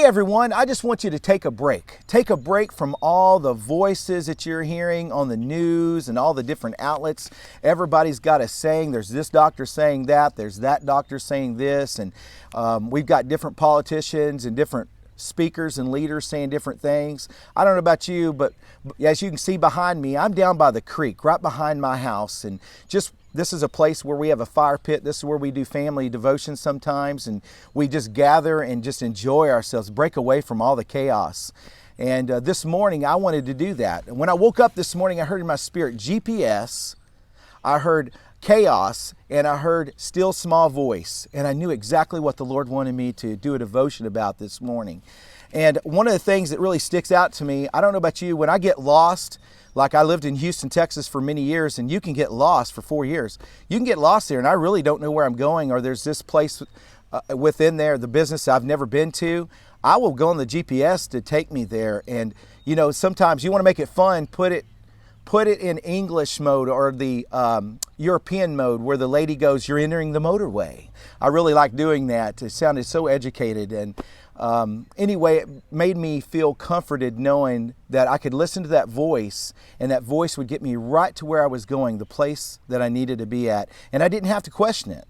everyone, I just want you to take a break. Take a break from all the voices that you're hearing on the news and all the different outlets. Everybody's got a saying. There's this doctor saying that. There's that doctor saying this. And we've got different politicians and different speakers and leaders saying different things. I don't know about you, but as you can see behind me, I'm down by the creek, right behind my house. And this is a place where we have a fire pit. This is where we do family devotions sometimes. And we just gather and just enjoy ourselves, break away from all the chaos. And this morning, I wanted to do that. And when I woke up this morning, I heard in my spirit GPS, I heard chaos, and I heard still small voice. And I knew exactly what the Lord wanted me to do a devotion about this morning. And one of the things that really sticks out to me, I don't know about you, when I get lost, like I lived in Houston, Texas for many years, and you can get lost for 4 years. You can get lost there, and I really don't know where I'm going, or there's this place within there, the business I've never been to. I will go on the GPS to take me there. And, you know, sometimes you want to make it fun, put it in English mode or the European mode where the lady goes, "You're entering the motorway." I really like doing that. It sounded so educated. And anyway, it made me feel comforted knowing that I could listen to that voice, and that voice would get me right to where I was going, the place that I needed to be at. And I didn't have to question it.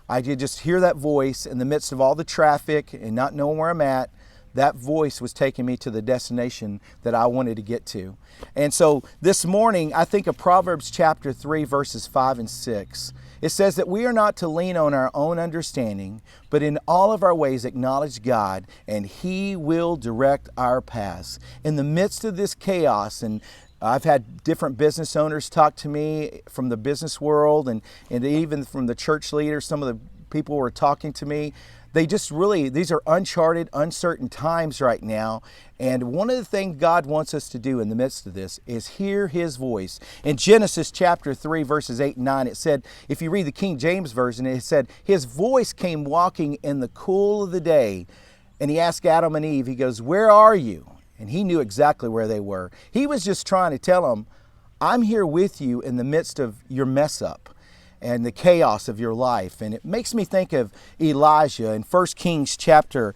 I could just hear that voice in the midst of all the traffic and not knowing where I'm at. That voice was taking me to the destination that I wanted to get to. And so this morning, I think of Proverbs chapter 3, verses 5 and 6. It says that we are not to lean on our own understanding, but in all of our ways acknowledge God, and He will direct our paths. In the midst of this chaos, and I've had different business owners talk to me from the business world and even from the church leaders, some of the people who are talking to me. They just really, these are uncharted, uncertain times right now. And one of the things God wants us to do in the midst of this is hear His voice. In Genesis chapter 3, verses 8 and 9, it said, if you read the King James Version, it said, His voice came walking in the cool of the day. And He asked Adam and Eve, He goes, "Where are you?" And He knew exactly where they were. He was just trying to tell them, I'm here with you in the midst of your mess up and the chaos of your life. And it makes me think of Elijah in 1 Kings chapter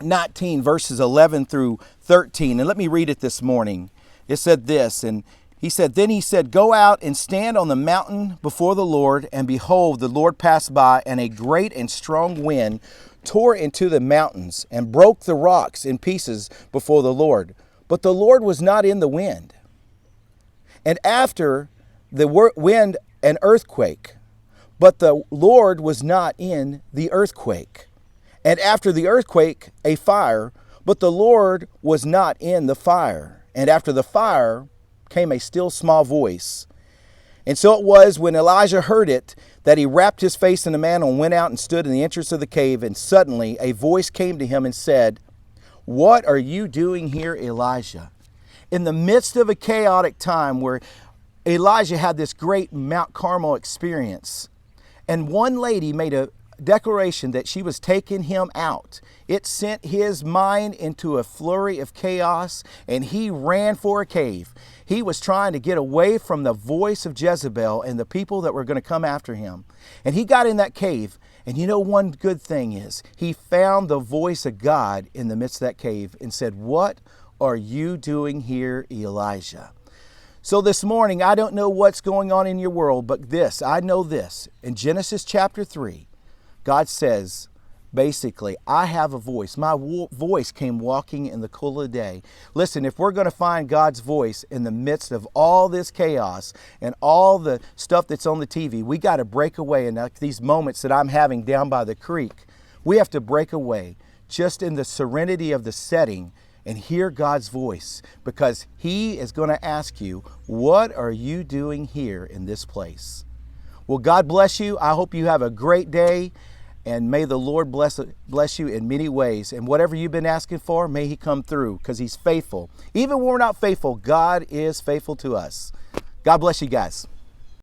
19, verses 11 through 13. And let me read it this morning. It said this, and then he said, "Go out and stand on the mountain before the Lord, and behold, the Lord passed by, and a great and strong wind tore into the mountains and broke the rocks in pieces before the Lord. But the Lord was not in the wind. And after the wind, an earthquake, but the Lord was not in the earthquake. And after the earthquake, a fire, but the Lord was not in the fire. And after the fire came a still small voice. And so it was when Elijah heard it that he wrapped his face in a mantle and went out and stood in the entrance of the cave. And suddenly a voice came to him and said, "What are you doing here, Elijah?" In the midst of a chaotic time where Elijah had this great Mount Carmel experience, and one lady made a declaration that she was taking him out. It sent his mind into a flurry of chaos, and he ran for a cave. He was trying to get away from the voice of Jezebel and the people that were going to come after him. And he got in that cave, and you know, one good thing is he found the voice of God in the midst of that cave and said, "What are you doing here, Elijah?" So this morning, I don't know what's going on in your world, but I know this. In Genesis chapter 3, God says, basically, I have a voice. My voice came walking in the cool of the day. Listen, if we're going to find God's voice in the midst of all this chaos and all the stuff that's on the TV, we got to break away. And like these moments that I'm having down by the creek, we have to break away just in the serenity of the setting and hear God's voice, because He is going to ask you, what are you doing here in this place? Well, God bless you. I hope you have a great day, and may the Lord bless you in many ways. And whatever you've been asking for, may He come through, because He's faithful. Even when we're not faithful, God is faithful to us. God bless you guys.